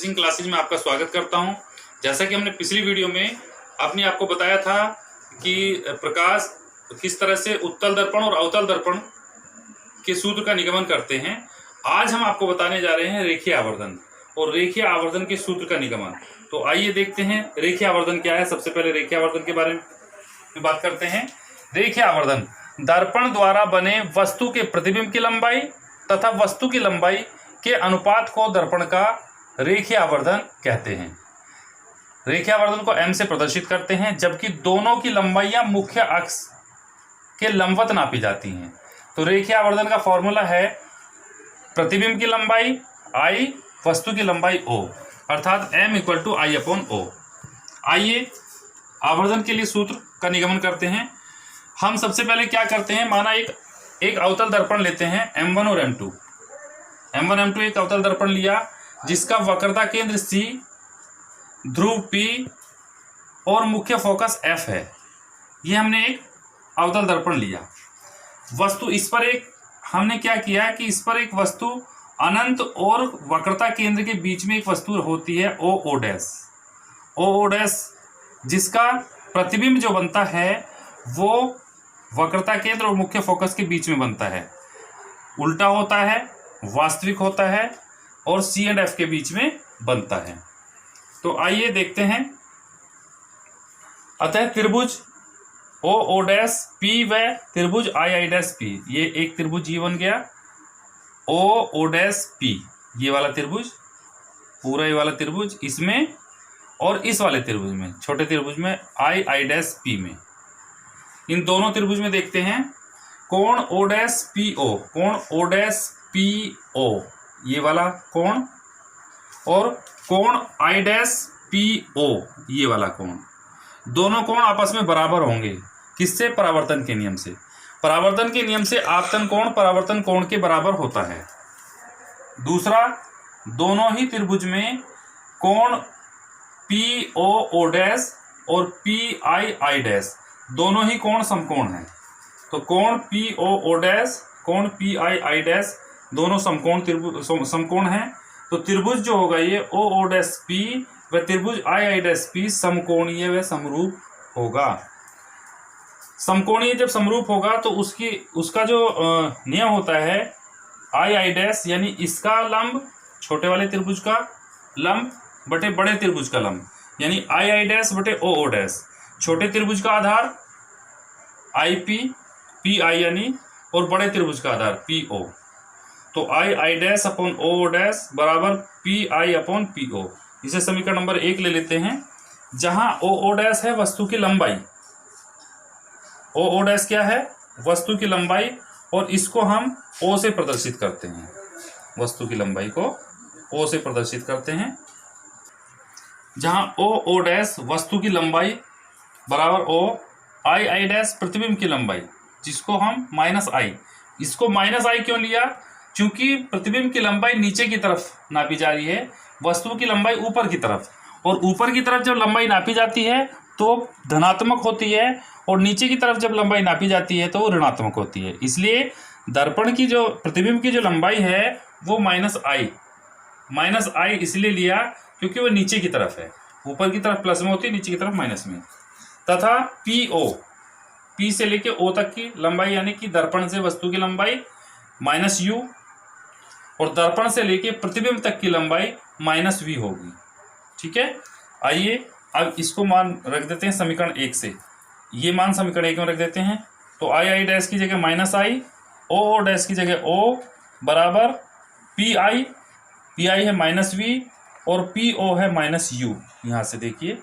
Teaching classes में आपका स्वागत करता हूं। जैसा कि हमने पिछली वीडियो में अपने आपको बताया था कि प्रकाश किस तरह से उत्तल दर्पण और अवतल दर्पण के सूत्र का निगमन करते हैं, आज हम आपको बताने जा रहे हैं रेखीय आवर्धन और रेखीय आवर्धन के सूत्र का निगमन। तो आइए देखते हैं रेखीय आवर्धन क्या है। सबसे पहले रेखीय आवर्धन के बारे में बात करते हैं। रेखीय आवर्धन दर्पण द्वारा बने वस्तु के प्रतिबिंब की लंबाई तथा वस्तु की लंबाई के अनुपात को दर्पण का रेखीय आवर्धन कहते हैं। रेखीय आवर्धन को m से प्रदर्शित करते हैं, जबकि दोनों की लंबाइयां मुख्य अक्ष के लंबवत नापी जाती हैं। तो रेखीय आवर्धन का फॉर्मूला है प्रतिबिंब की लंबाई I, वस्तु की लंबाई O, अर्थात m = I/O। आइए आवर्धन के लिए सूत्र का निगमन करते हैं। हम सबसे पहले क्या करते हैं, माना एक अवतल दर्पण लेते हैं M1 और M2। M1 M2 एक अवतल दर्पण लिया जिसका वक्रता केंद्र C, ध्रुव P और मुख्य फोकस F है। ये हमने एक अवतल दर्पण लिया। वस्तु इस पर हमने क्या किया कि इस पर एक वस्तु अनंत और वक्रता केंद्र के बीच में एक वस्तु होती है OO', जिसका प्रतिबिंब जो बनता है वो वक्रता केंद्र और मुख्य फोकस के बीच में बनता है, उल्टा होता है, वास्तविक होता है और C और F के बीच में बनता है। तो आइए देखते हैं। अतः त्रिभुज OO' P व त्रिभुज II', ये एक त्रिभुज ये बन गया OO' P, ये वाला त्रिभुज, पूरा ये वाला त्रिभुज, इसमें और इस वाले त्रिभुज में, छोटे त्रिभुज में II' में, इन दोनों त्रिभुज में देखते हैं कोण O'PO, कोण O'PO, ये वाला कोण, और कोण I'PO, ये वाला कोण। दोनों कोण आपस में बराबर होंगे। किससे? परावर्तन के नियम से। परावर्तन के नियम से आपतन कोण परावर्तन कोण के बराबर होता है। दूसरा, दोनों ही त्रिभुज में कोण POO' और PII', दोनों ही कोण समकोण हैं। तो कोण POO', कोण PII' दोनों समकोण हैं। तो त्रिभुज जो होगा ये OO'P व त्रिभुज II'P समकोणीय व समरूप होगा। समकोणीय जब समरूप होगा तो उसका जो नियम होता है II' यानी इसका लंब छोटे वाले त्रिभुज का लंब बटे बड़े त्रिभुज का लंब, यानी II' बटे OO'। छोटे त्रिभुज का आधार IP, PI यानी, और बड़े त्रिभुज का आधार PO। तो II'/OO' बराबर PI/PO। इसे समीकरण नंबर 1 ले लेते हैं, जहां OO' है वस्तु की लंबाई। OO' क्या है? वस्तु की लंबाई, और इसको हम O से प्रदर्शित करते हैं। वस्तु की लंबाई को O से प्रदर्शित करते हैं, जहां OO' वस्तु की लंबाई बराबर O, II' प्रतिबिंब की लंबाई, जिसको हम -I। इसको -I क्यों लिया? क्योंकि प्रतिबिंब की लंबाई नीचे की तरफ नापी जा रही है, वस्तु की लंबाई ऊपर की तरफ, और ऊपर की तरफ जब लंबाई नापी जाती है तो धनात्मक होती है, और नीचे की तरफ जब लंबाई नापी जाती है तो वो ऋणात्मक होती है। इसलिए दर्पण की जो प्रतिबिंब की जो लंबाई है वो -I इसलिए लिया क्योंकि वो नीचे की तरफ है। ऊपर की तरफ प्लस में होती है, नीचे की तरफ माइनस में। तथा PO, P से लेके O तक की लंबाई, यानी कि दर्पण से वस्तु की लंबाई -U, और दर्पण से लेके प्रतिबिंब तक की लंबाई -V होगी। ठीक है। आइए अब इसको मान रख देते हैं समीकरण 1 से। ये मान समीकरण 1 में रख देते हैं। तो II' की जगह -I, OO' की जगह O बराबर PI है -V और PO है -U। यहाँ से देखिए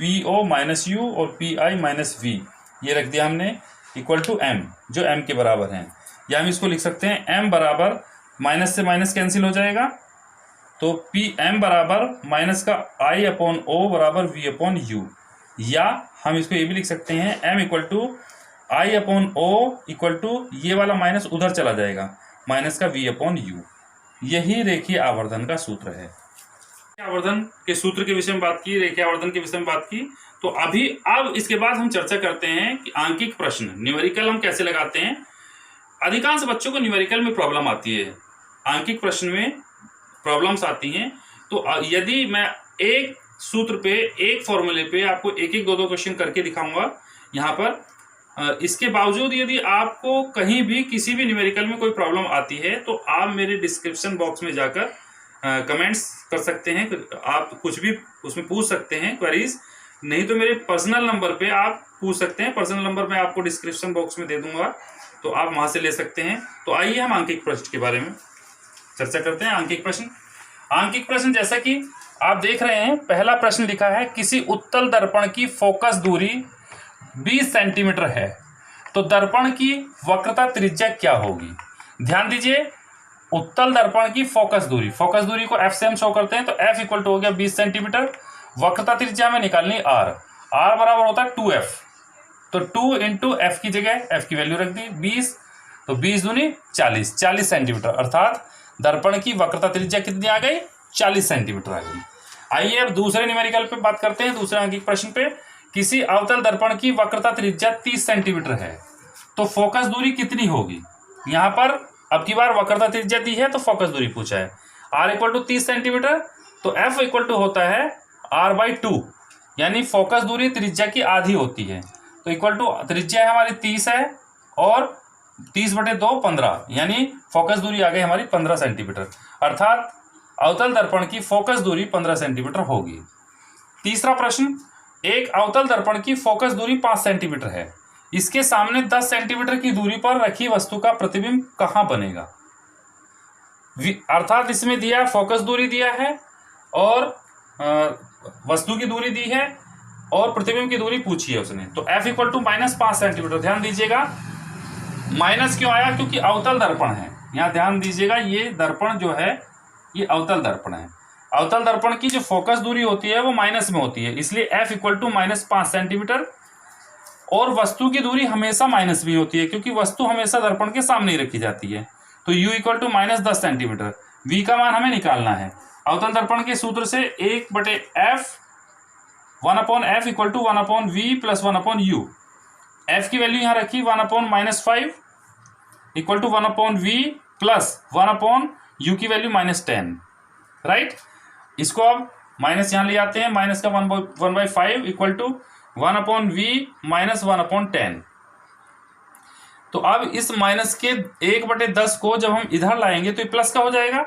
PO -U और PI -V, ये रख दिया हमने, इक्वल टू M, जो M के बराबर हैं। या हम इसको लिख सकते हैं M बराबर, माइनस से माइनस कैंसिल हो जाएगा, तो PM बराबर माइनस का I/O बराबर V/U। या हम इसको ये भी लिख सकते हैं M = I/O ये वाला माइनस उधर चला जाएगा, माइनस का V/U। यही रेखीय आवर्धन का सूत्र है। आवर्धन के सूत्र के विषय में बात की, रेखीय आवर्धन के विषय में बात की। तो अब इसके बाद हम चर्चा करते हैं कि आंकिक प्रश्न, न्यूमेरिकल हम कैसे लगाते हैं। अधिकांश बच्चों को न्यूमेरिकल में प्रॉब्लम आती है, आंकिक प्रश्न में प्रॉब्लम्स आती हैं, तो यदि मैं एक सूत्र पे, एक फॉर्मूले पे आपको एक एक दो क्वेश्चन करके दिखाऊंगा यहाँ पर, इसके बावजूद यदि आपको कहीं भी किसी भी न्यूमेरिकल में कोई प्रॉब्लम आती है तो आप मेरे डिस्क्रिप्शन बॉक्स में जाकर कमेंट्स कर सकते हैं, आप कुछ भी उसमें पूछ सकते हैं क्वेरीज, नहीं तो मेरे पर्सनल नंबर पे आप पूछ सकते हैं। पर्सनल नंबर मैं आपको डिस्क्रिप्शन बॉक्स में दे दूंगा, तो आप वहां से ले सकते हैं। तो आइए हम आंकिक प्रश्न के बारे में चर्चा करते हैं। आंकिक प्रश्न जैसा कि आप देख रहे हैं, पहला प्रश्न लिखा है किसी उत्तल दर्पण की फोकस दूरी 20 सेंटीमीटर है तो दर्पण की वक्रता त्रिज्या क्या होगी। ध्यान दीजिए, उत्तल दर्पण की फोकस दूरी को f से हम शो करते हैं, तो f इक्वल टू हो गया 20 सेंटीमीटर। वक्रता त्रिज्या में निकालनी r बराबर होता है 2f, तो 2 इंटू एफ की जगह f की वैल्यू रख दी 20, तो 20 दूनी 40 सेंटीमीटर, अर्थात दर्पण की वक्रता त्रिज्या कितनी आ गई, 40 सेंटीमीटर आ गई। आइए अब दूसरे न्यूमेरिकल पे बात करते हैं, दूसरे अंकिक प्रश्न पे। किसी अवतल दर्पण की वक्रता त्रिज्या 30 सेंटीमीटर है तो फोकस दूरी कितनी होगी। यहाँ पर अब की बार वक्रता त्रिज्या दी है तो फोकस दूरी पूछा है। r इक्वल टू 30 सेंटीमीटर, तो f इक्वल टू होता है r/2, यानी फोकस दूरी त्रिज्या की आधी होती है। तो इक्वल टू त्रिज्या हमारी 30 है और 30/2 15, यानी फोकस दूरी आ गई हमारी 15 सेंटीमीटर, अर्थात अवतल दर्पण की फोकस दूरी 15 सेंटीमीटर होगी। तीसरा प्रश्न, एक अवतल दर्पण की फोकस दूरी 5 सेंटीमीटर है, इसके सामने 10 सेंटीमीटर की दूरी पर रखी वस्तु का प्रतिबिंब कहाँ बनेगा। अर्थात इसमें दिया फोकस दूरी दिया है और वस्तु की दूरी दी है और प्रतिबिंब की दूरी पूछी है उसने, तो f इक्वल टू -5 सेंटीमीटर। ध्यान दीजिएगा माइनस क्यों आया, क्योंकि अवतल दर्पण है। यहाँ ध्यान दीजिएगा, ये दर्पण जो है ये अवतल दर्पण है। अवतल दर्पण की जो फोकस दूरी होती है वो माइनस में होती है, इसलिए f इक्वल टू -5 सेंटीमीटर। और वस्तु की दूरी हमेशा माइनस में होती है, क्योंकि वस्तु हमेशा दर्पण के सामने ही रखी जाती है, तो u equal to -10 centimetre. v का मान हमें निकालना है। अवतल दर्पण के सूत्र से 1/f 1/f equal to 1/v plus 1/u। f की वैल्यू यहाँ रखी 1/-5 equal to 1/v plus 1/u की वैल्यू -10, राइट। इसको अब माइनस यहाँ ले आते हैं, माइनस का 1/5 इक्वल टू 1/v माइनस 1/10। तो अब इस माइनस के 1/10 को जब हम इधर लाएंगे तो ये प्लस का हो जाएगा,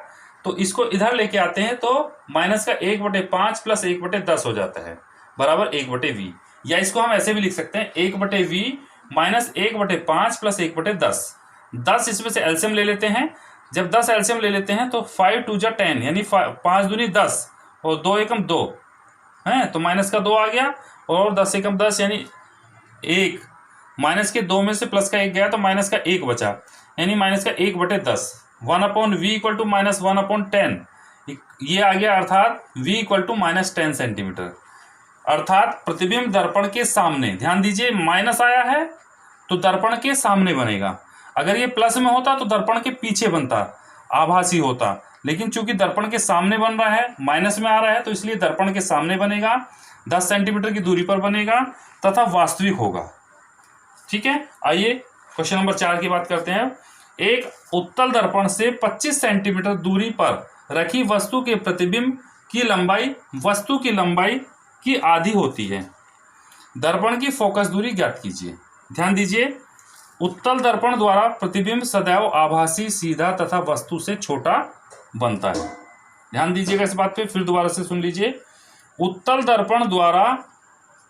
तो इसको इधर लेके आते हैं तो माइनस का 1/5 प्लस 1/10 हो जाता है बराबर 1/v। या इसको हम ऐसे भी लिख सकते हैं 1/v माइनस 1/5 प्लस 1/10। 10 इसमें से एलसीएम ले लेते हैं, जब 10 एलसीएम ले लेते हैं तो 5 2 जा 10, यानी 5 दूनी 10 और 2 एकम 2 है, तो माइनस का 2 आ गया और 10 एकम 10 यानी 1। माइनस के 2 में से प्लस का 1 गया तो माइनस का 1 बचा, यानी माइनस का 1/10। 1/v इक्वल टू -1/10 ये आ गया, अर्थात v इक्वल टू -10 सेंटीमीटर। अर्थात प्रतिबिंब दर्पण के सामने, ध्यान दीजिए माइनस आया है तो दर्पण के सामने बनेगा, अगर ये प्लस में होता तो दर्पण के पीछे बनता, आभासी होता, लेकिन चूंकि दर्पण के सामने बन रहा है, माइनस में आ रहा है, तो इसलिए दर्पण के सामने बनेगा, 10 सेंटीमीटर की दूरी पर बनेगा तथा वास्तविक होगा। ठीक है, आइए क्वेश्चन नंबर 4 की बात करते हैं। एक उत्तल दर्पण से 25 सेंटीमीटर दूरी पर रखी वस्तु के प्रतिबिंब की लंबाई वस्तु की लंबाई की आधी होती है, दर्पण की फोकस दूरी ज्ञात कीजिए। ध्यान दीजिए, उत्तल दर्पण द्वारा प्रतिबिंब सदैव आभासी, सीधा तथा वस्तु से छोटा बनता है। ध्यान दीजिएगा इस बात पे, फिर दोबारा से सुन लीजिए। उत्तल दर्पण द्वारा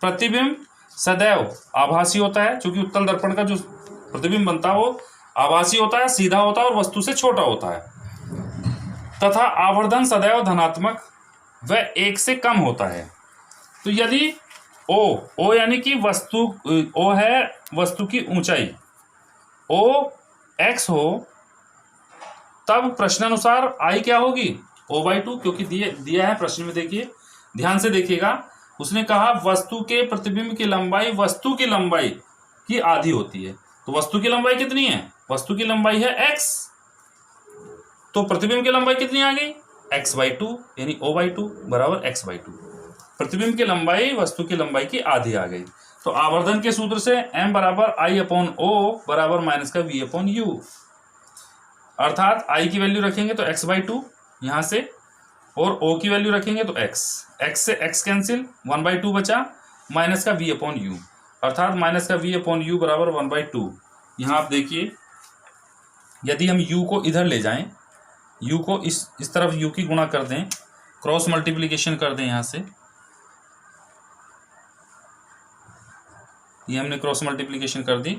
प्रतिबिंब सदैव आभासी होता है, क्योंकि उत्तल दर्पण का जो प्रतिबिंब बनता है वो आभासी होता है, सीधा होता है और वस्तु से छोटा होता है, तथा आवर्धन सदैव धनात्मक व 1 से कम होता है। तो यदि ओ यानी कि वस्तु ओ है वस्तु की ऊंचाई, ओ x हो, तब प्रश्नानुसार आई क्या होगी, O/2, क्योंकि दिया है प्रश्न में। देखिए ध्यान से देखिएगा, उसने कहा वस्तु के प्रतिबिंब की लंबाई वस्तु की लंबाई की आधी होती है, तो वस्तु की लंबाई कितनी है, वस्तु की लंबाई है x, तो प्रतिबिंब की लंबाई कितनी आ गई, x/2, यानी O/2 बराबर x/2। प्रतिबिंब की लंबाई वस्तु की लंबाई की आधी आ गई। तो आवर्धन के सूत्र से m बराबर I/O बराबर माइनस का v/u, अर्थात I की वैल्यू रखेंगे तो x/2 यहाँ से और ओ की वैल्यू रखेंगे तो एक्स, एक्स से एक्स कैंसिल, 1/2 बचा, माइनस का v अपॉन यू, अर्थात माइनस का v अपॉन यू बराबर 1/2। यहाँ आप देखिए, यदि हम u को इधर ले जाएं, u को इस तरफ u की गुणा कर दें, क्रॉस मल्टीप्लिकेशन कर दें, यहाँ से ये हमने क्रॉस मल्टीप्लिकेशन कर दी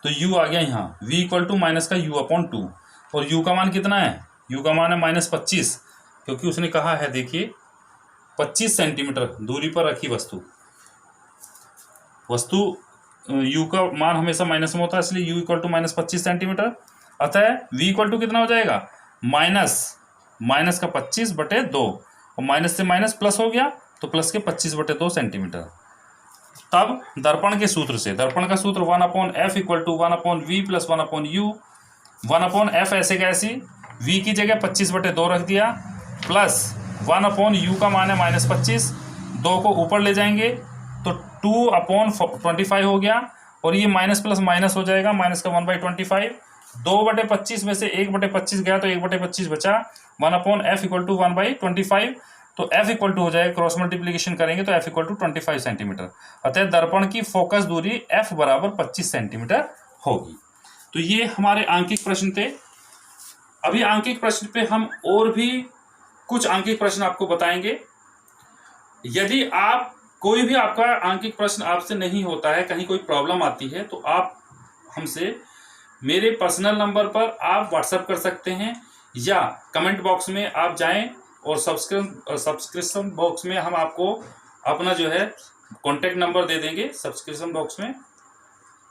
तो u आ गया यहाँ v इक्वल टू माइनस का u अपॉन 2, और u का मान कितना है, u का मान है -25, क्योंकि उसने कहा है देखिए 25 सेंटीमीटर दूरी पर रखी वस्तु u का मान हमेशा माइनस में होता है, इसलिए u इक्वल टू -25 सेंटीमीटर। अतः v इक्वल टू कितना हो जाएगा, माइनस का 25/2, और माइनस से माइनस प्लस हो गया तो प्लस के 25/2 सेंटीमीटर। तब दर्पण के सूत्र से, दर्पण का सूत्र 1/f equal to 1/v plus 1/u, 1/f ऐसे कैसी, v की जगह 25/2 रख दिया, प्लस 1/u का मान है -25, 2 को ऊपर ले जाएंगे तो 2/25 हो गया, और ये माइनस प्लस माइनस हो जाएगा, माइनस का 1/25, 2/25 में से 1/25 गया तो 1/25 बचा, 1/f इक्वल टू 1/25, तो f इक्वल टू हो जाएगा, क्रॉस मल्टीप्लिकेशन करेंगे तो f इक्वल टू 25 सेंटीमीटर। अतः दर्पण की फोकस दूरी f बराबर 25 सेंटीमीटर होगी। तो ये हमारे आंकिक प्रश्न थे। अभी आंकिक प्रश्न पे हम और भी कुछ आंकिक प्रश्न आपको बताएंगे। यदि आप कोई भी आपका आंकिक प्रश्न आपसे नहीं होता है, कहीं कोई प्रॉब्लम आती है, तो आप हमसे मेरे पर्सनल नंबर पर आप व्हाट्सएप कर सकते हैं, या कमेंट बॉक्स में आप जाएं और सब्सक्रिप्शन बॉक्स में हम आपको अपना जो है कॉन्टैक्ट नंबर दे देंगे सब्सक्रिप्शन बॉक्स में।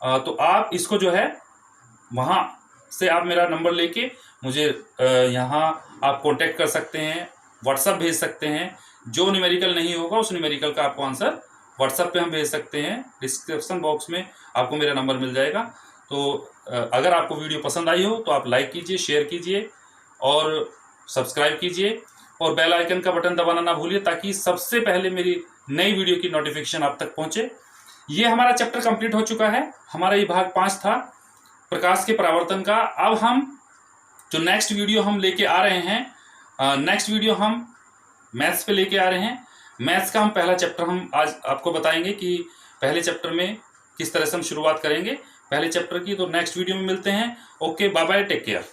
तो आप इसको जो है वहाँ से आप मेरा नंबर लेके मुझे यहाँ आप कॉन्टैक्ट कर सकते हैं, व्हाट्सएप भेज सकते हैं। जो न्यूमेरिकल नहीं होगा उस न्यूमेरिकल का आपको आंसर व्हाट्सएप पे हम भेज सकते हैं। डिस्क्रिप्शन बॉक्स में आपको मेरा नंबर मिल जाएगा। तो अगर आपको वीडियो पसंद आई हो तो आप लाइक कीजिए, शेयर कीजिए और सब्सक्राइब कीजिए, और बेल आइकन का बटन दबाना ना भूलिए, ताकि सबसे पहले मेरी नई वीडियो की नोटिफिकेशन आप तक पहुंचे। ये हमारा चैप्टर कंप्लीट हो चुका है। हमारा ये भाग 5 था प्रकाश के परावर्तन का। अब हम जो नेक्स्ट वीडियो हम लेके आ रहे हैं, नेक्स्ट वीडियो हम मैथ्स पे लेके आ रहे हैं। मैथ्स का हम पहला चैप्टर हम आज आपको बताएंगे कि पहले चैप्टर में किस तरह से हम शुरुआत करेंगे पहले चैप्टर की। तो नेक्स्ट वीडियो में मिलते हैं। Okay, bye bye, take care.